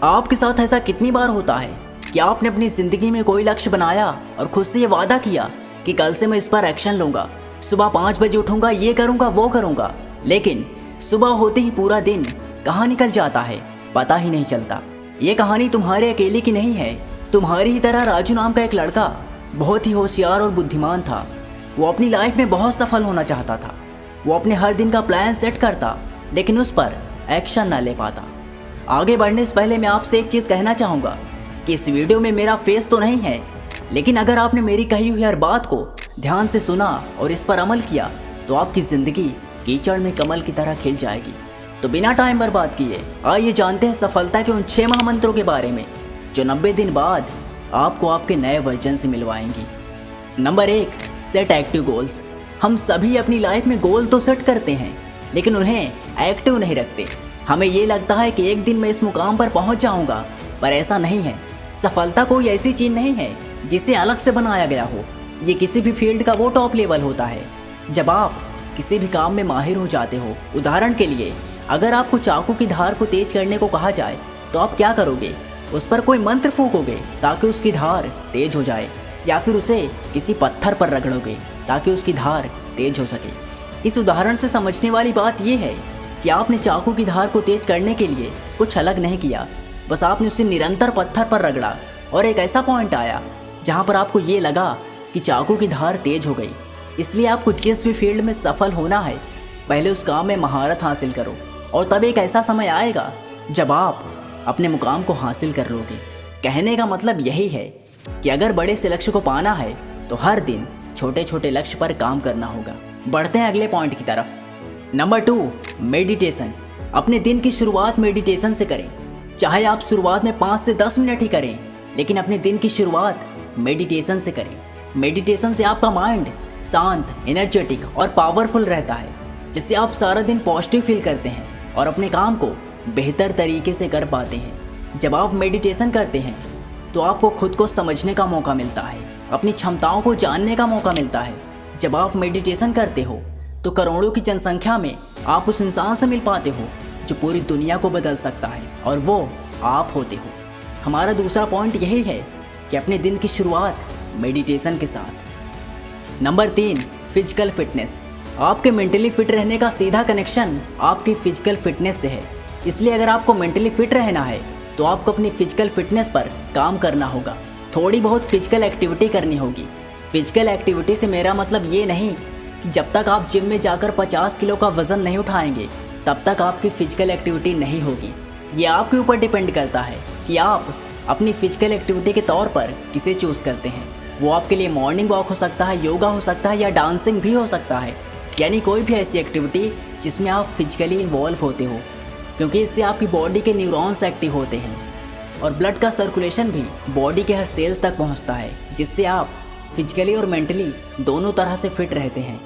आपके साथ ऐसा कितनी बार होता है कि आपने अपनी ज़िंदगी में कोई लक्ष्य बनाया और खुद से ये वादा किया कि कल से मैं इस पर एक्शन लूँगा, सुबह 5 बजे उठूँगा, ये करूँगा वो करूँगा, लेकिन सुबह होते ही पूरा दिन कहाँ निकल जाता है पता ही नहीं चलता। ये कहानी तुम्हारे अकेले की नहीं है। तुम्हारी ही तरह राजू नाम का एक लड़का बहुत ही होशियार और बुद्धिमान था। वो अपनी लाइफ में बहुत सफल होना चाहता था। वो अपने हर दिन का प्लान सेट करता लेकिन उस पर एक्शन ना ले पाता। आगे बढ़ने से पहले मैं आपसे एक चीज़ कहना चाहूँगा कि इस वीडियो में मेरा फेस तो नहीं है, लेकिन अगर आपने मेरी कही हुई हर बात को ध्यान से सुना और इस पर अमल किया तो आपकी ज़िंदगी कीचड़ में कमल की तरह खिल जाएगी। तो बिना टाइम बर्बाद किए आइए जानते हैं सफलता के उन 6 महामंत्रों के बारे में जो 90 दिन बाद आपको आपके नए वर्जन से मिलवाएंगी। Number 1, set active goals. हम सभी अपनी लाइफ में गोल तो सेट करते हैं लेकिन उन्हें एक्टिव नहीं रखते। हमें ये लगता है कि एक दिन मैं इस मुकाम पर पहुंच जाऊंगा, पर ऐसा नहीं है। सफलता कोई ऐसी चीज़ नहीं है जिसे अलग से बनाया गया हो। ये किसी भी फील्ड का वो टॉप लेवल होता है जब आप किसी भी काम में माहिर हो जाते हो। उदाहरण के लिए अगर आपको चाकू की धार को तेज करने को कहा जाए तो आप क्या करोगे? उस पर कोई मंत्र फूकोगे ताकि उसकी धार तेज हो जाए, या फिर उसे किसी पत्थर पर रगड़ोगे ताकि उसकी धार तेज हो सके। इस उदाहरण से समझने वाली बात यह है कि आपने चाकू की धार को तेज करने के लिए कुछ अलग नहीं किया, बस आपने उसे निरंतर पत्थर पर रगड़ा और एक ऐसा पॉइंट आया जहां पर आपको ये लगा कि चाकू की धार तेज हो गई। इसलिए आपको जिस भी फील्ड में सफल होना है पहले उस काम में महारत हासिल करो और तब एक ऐसा समय आएगा जब आप अपने मुकाम को हासिल कर लोगे। कहने का मतलब यही है कि अगर बड़े से लक्ष्य को पाना है तो हर दिन छोटे छोटे लक्ष्य पर काम करना होगा। बढ़ते हैं अगले पॉइंट की तरफ। Number 2, meditation. अपने दिन की शुरुआत मेडिटेशन से करें। चाहे आप शुरुआत में 5 से 10 मिनट ही करें, लेकिन अपने दिन की शुरुआत मेडिटेशन से करें। मेडिटेशन से आपका माइंड शांत, एनर्जेटिक और पावरफुल रहता है, जिससे आप सारा दिन पॉजिटिव फील करते हैं और अपने काम को बेहतर तरीके से कर पाते हैं। जब आप मेडिटेशन करते हैं तो आपको खुद को समझने का मौका मिलता है, अपनी क्षमताओं को जानने का मौका मिलता है। जब आप मेडिटेशन करते हो तो करोड़ों की जनसंख्या में आप उस इंसान से मिल पाते हो जो पूरी दुनिया को बदल सकता है, और वो आप होते हो। हमारा दूसरा पॉइंट यही है कि अपने दिन की शुरुआत मेडिटेशन के साथ। Number 3, physical fitness. आपके मेंटली फिट रहने का सीधा कनेक्शन आपकी फिजिकल फिटनेस से है। इसलिए अगर आपको मेंटली फिट रहना है तो आपको अपनी फिजिकल फिटनेस पर काम करना होगा। थोड़ी बहुत फिजिकल एक्टिविटी करनी होगी। फिजिकल एक्टिविटी से मेरा मतलब ये नहीं कि जब तक आप जिम में जाकर 50 किलो का वज़न नहीं उठाएंगे तब तक आपकी फ़िजिकल एक्टिविटी नहीं होगी। ये आपके ऊपर डिपेंड करता है कि आप अपनी फ़िजिकल एक्टिविटी के तौर पर किसे चूज़ करते हैं। वो आपके लिए मॉर्निंग वॉक हो सकता है, योगा हो सकता है या डांसिंग भी हो सकता है, यानी कोई भी ऐसी एक्टिविटी जिसमें आप फिजिकली इन्वॉल्व होते हो, क्योंकि इससे आपकी बॉडी के न्यूरॉन्स एक्टिव होते हैं और ब्लड का सर्कुलेशन भी बॉडी के हर सेल्स तक पहुँचता है, जिससे आप फिजिकली और मेंटली दोनों तरह से फिट रहते हैं।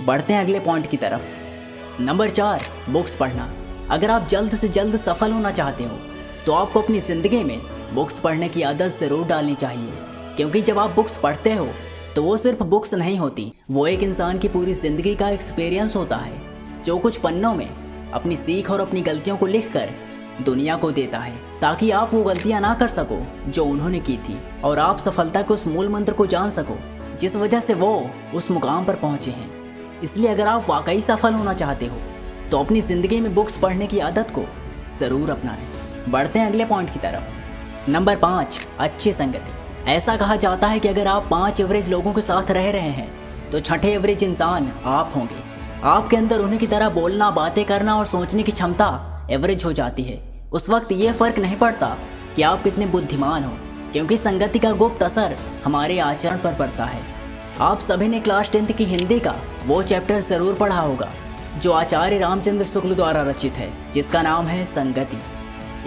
बढ़ते हैं अगले पॉइंट की तरफ। नंबर 4, बुक्स पढ़ना। अगर आप जल्द से जल्द सफल होना चाहते हो तो आपको अपनी ज़िंदगी में बुक्स पढ़ने की आदत ज़रूर डालनी चाहिए, क्योंकि जब आप बुक्स पढ़ते हो तो वो सिर्फ बुक्स नहीं होती, वो एक इंसान की पूरी ज़िंदगी का एक्सपीरियंस होता है जो कुछ पन्नों में अपनी सीख और अपनी गलतियों को लिखकर दुनिया को देता है, ताकि आप वो गलतियां ना कर सको जो उन्होंने की थी और आप सफलता के उस मूल मंत्र को जान सको जिस वजह से वो उस मुकाम पर पहुंचे हैं। इसलिए अगर आप वाकई सफल होना चाहते हो तो अपनी ज़िंदगी में बुक्स पढ़ने की आदत को ज़रूर अपनाएं। बढ़ते हैं अगले पॉइंट की तरफ। नंबर 5, अच्छी संगति। ऐसा कहा जाता है कि अगर आप 5 एवरेज लोगों के साथ रह रहे हैं तो 6ठे एवरेज इंसान आप होंगे। आपके अंदर उन्हीं की तरह बोलना, बातें करना और सोचने की क्षमता एवरेज हो जाती है। उस वक्त ये फ़र्क नहीं पड़ता कि आप कितने बुद्धिमान हो, क्योंकि संगति का गुप्त असर हमारे आचरण पर पड़ता है। आप सभी ने क्लास 10th की हिंदी का वो चैप्टर ज़रूर पढ़ा होगा जो आचार्य रामचंद्र शुक्ल द्वारा रचित है, जिसका नाम है संगति।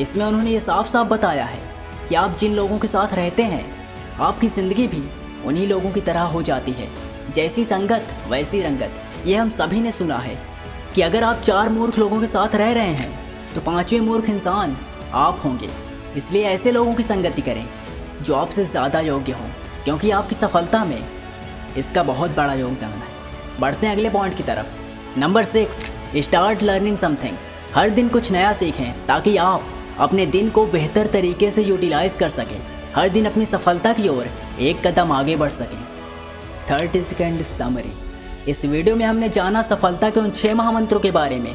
इसमें उन्होंने ये साफ साफ बताया है कि आप जिन लोगों के साथ रहते हैं आपकी ज़िंदगी भी उन्हीं लोगों की तरह हो जाती है। जैसी संगत वैसी रंगत। ये हम सभी ने सुना है कि अगर आप 4 मूर्ख लोगों के साथ रह रहे हैं तो 5वें मूर्ख इंसान आप होंगे। इसलिए ऐसे लोगों की संगति करें जो आपसे ज़्यादा योग्य हों, क्योंकि आपकी सफलता में इसका बहुत बड़ा योगदान है। बढ़ते हैं अगले पॉइंट की तरफ। Number 6, start learning something. हर दिन कुछ नया सीखें ताकि आप अपने दिन को बेहतर तरीके से यूटिलाइज कर सकें, हर दिन अपनी सफलता की ओर एक कदम आगे बढ़ सकें। 30 सेकंड समरी। इस वीडियो में हमने जाना सफलता के उन 6 महामंत्रों के बारे में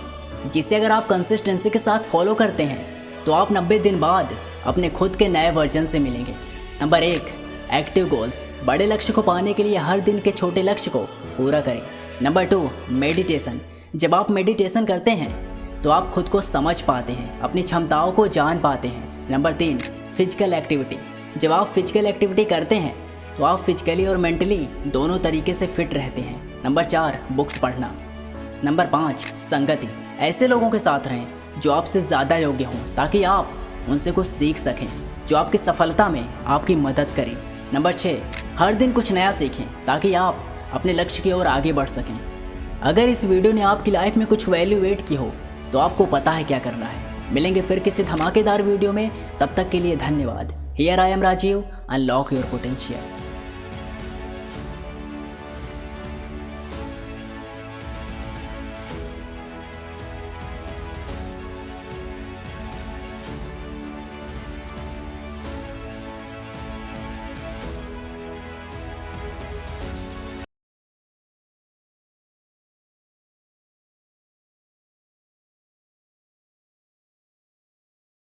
जिसे अगर आप कंसिस्टेंसी के साथ फॉलो करते हैं तो आप 90 दिन बाद अपने खुद के नए वर्जन से मिलेंगे। Number 1, active goals. बड़े लक्ष्य को पाने के लिए हर दिन के छोटे लक्ष्य को पूरा करें। Number 2, meditation. जब आप मेडिटेशन करते हैं तो आप खुद को समझ पाते हैं, अपनी क्षमताओं को जान पाते हैं। Number 3, physical activity. जब आप फिजिकल एक्टिविटी करते हैं तो आप फिजिकली और मेंटली दोनों तरीके से फिट रहते हैं। नंबर 4, बुक्स पढ़ना। नंबर 5, संगति। ऐसे लोगों के साथ रहें जो आपसे ज़्यादा योग्य हों ताकि आप उनसे कुछ सीख सकें, जो आपकी सफलता में आपकी मदद करें। नंबर 6, हर दिन कुछ नया सीखें ताकि आप अपने लक्ष्य की ओर आगे बढ़ सकें। अगर इस वीडियो ने आपकी लाइफ में कुछ वैल्यू ऐड की हो तो आपको पता है क्या करना है। मिलेंगे फिर किसी धमाकेदार वीडियो में, तब तक के लिए धन्यवाद। Here I am Rajiv, unlock your potential.